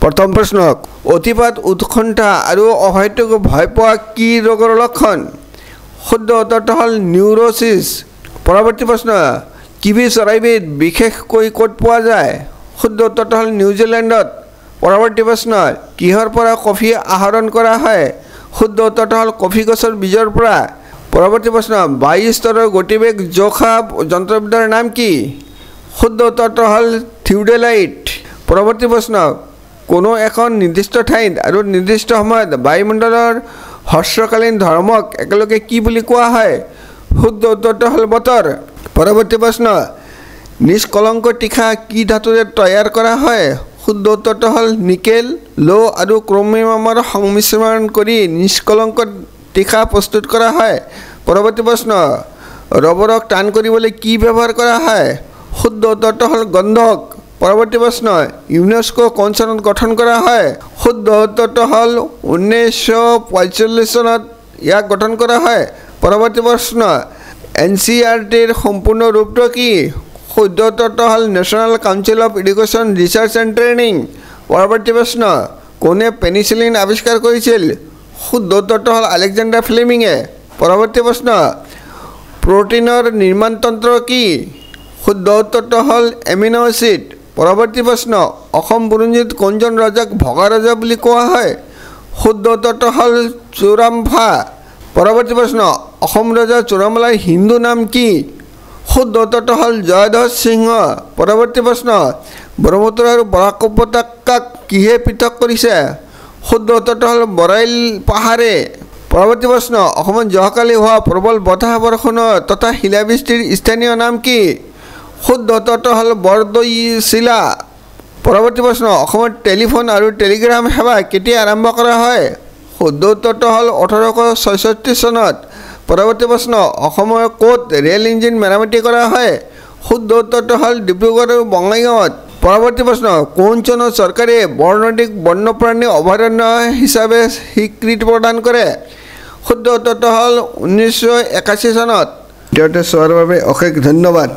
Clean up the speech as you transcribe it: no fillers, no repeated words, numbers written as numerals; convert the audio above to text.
প্ৰথম প্ৰশ্ন অতিপাত উৎকণ্ঠা আৰু অহেতুক ভয় পোৱা কি ৰোগৰ লক্ষণ শুদ্ধ উত্তৰটো হ'ল নিউৰোসিস পৰৱৰ্তী প্ৰশ্ন কিবি চৰাইবিধ বিশেষকৈ ক'ত পোৱা যায় শুদ্ধ উত্তৰটো হ'ল নিউজিলেণ্ডত পৰৱৰ্তী প্ৰশ্ন কিহৰ পৰা কফি আহৰণ কৰা হয় শুদ্ধ উত্তৰটো হ'ল কফি গছৰ বীজৰ পৰা পৰৱৰ্তী প্ৰশ্ন বায়ু স্তৰৰ গতিবেগ জোখা যন্ত্ৰবিধৰ নাম কি শুদ্ধ উত্তৰটো হ'ল থিওডেলাইট পৰৱৰ্তী প্ৰশ্ন কোনো এখন নিৰ্দিষ্ট ঠাইত আৰু নিৰ্দিষ্ট সময়ত বায়ুমণ্ডলৰ হ্ৰস্বকালীন ধৰ্মক একেলগে কি বুলি কোৱা হয় শুদ্ধ উত্তৰটো হ'ল বতৰ পৰৱৰ্তী প্ৰশ্ন নিষ্কলংক তীখা কি ধাতুৰে তৈয়াৰ কৰা হয় শুদ্ধ উত্তৰটো হ'ল নিকেল ল' আৰু ক্ৰমিয়ামৰ সংমিশ্ৰণ কৰি নিষ্কলংক তীখা প্ৰস্তুত কৰা হয় পৰৱৰ্তী প্ৰশ্ন ৰবৰক টান কৰিবলৈ কি ব্যৱহাৰ কৰা হয় শুদ্ধ উত্তৰটো হ'ল গন্ধক পৰৱৰ্তী প্ৰশ্ন ইউনেস্কো কোন চনত গঠন কৰা হয় শুদ্ধ উত্তৰটো হ'ল 1945 চনত ইয়াক গঠন কৰা হয় পৰৱৰ্তী প্ৰশ্ন এনচিইআৰটিৰ সম্পূৰ্ণ ৰূপটো কি শুদ্ধ উত্তৰটো হ'ল national council of education research and training পৰৱৰ্তী প্ৰশ্ন কোনে পেনিচিলিন আৱিষ্কাৰ কৰিছিল শুদ্ধ উত্তৰটো হ'ল আলেকজেণ্ডাৰ ফ্লেমিঙে পৰৱৰ্তী প্ৰশ্ন প্ৰটিনৰ নিৰ্মাণতন্ত্ৰ কি শুদ্ধ উত্তৰটো হ'ল এমিনো এচিড পৰৱৰ্তী প্ৰশ্ন অসম বুৰঞ্জীত কোনজন ৰজাক ভগা ৰজা বুলি কোৱা হয় শুদ্ধ উত্তৰটো হ'ল চুৰাম্ফা পৰৱৰ্তী প্ৰশ্ন অসম ৰজা চোৰামলাৰ হিন্দু নাম কি শুদ্ধ উত্তৰটো হ'ল জয়ধ্বজ সিংহ পৰৱৰ্তী প্ৰশ্ন ব্ৰহ্মপুত্ৰ আৰু বৰাক উপত্যকাক কিহে পৃথক কৰিছে শুদ্ধ উত্তৰটো হ'ল বৰাইল পাহাৰে পৰৱৰ্তী প্ৰশ্ন অসমত যোৱাকালি হোৱা প্ৰবল বতাহ বৰষুণৰ তথা শিলাবৃষ্টিৰ স্থানীয় নাম কি শুদ্ধ উত্তৰটো হ'ল বৰদৈচিলা পৰৱৰ্তী প্ৰশ্ন অসমত টেলিফোন আৰু টেলিগ্ৰাম সেৱা কেতিয়া আৰম্ভ কৰা হয় শুদ্ধ উত্তৰটো হ'ল 1866 চনত পৰৱৰ্তী প্ৰশ্ন অসমৰ ক'ত ৰেল ইঞ্জিন মেৰামতি কৰা হয় শুদ্ধ উত্তৰটো হ'ল ডিব্ৰুগড় আৰু বঙাইগাঁৱত পৰৱৰ্তী প্ৰশ্ন কোন চনত চৰকাৰে বৰ্ণাঢ্য বন্যপ্ৰাণী অভয়াৰণ্য হিচাপে স্বীকৃতি প্ৰদান কৰে শুদ্ধ উত্তৰটো হ'ল 1981 চনত ভিডিঅ'টো চোৱাৰ বাবে অশেষ ধন্যবাদ।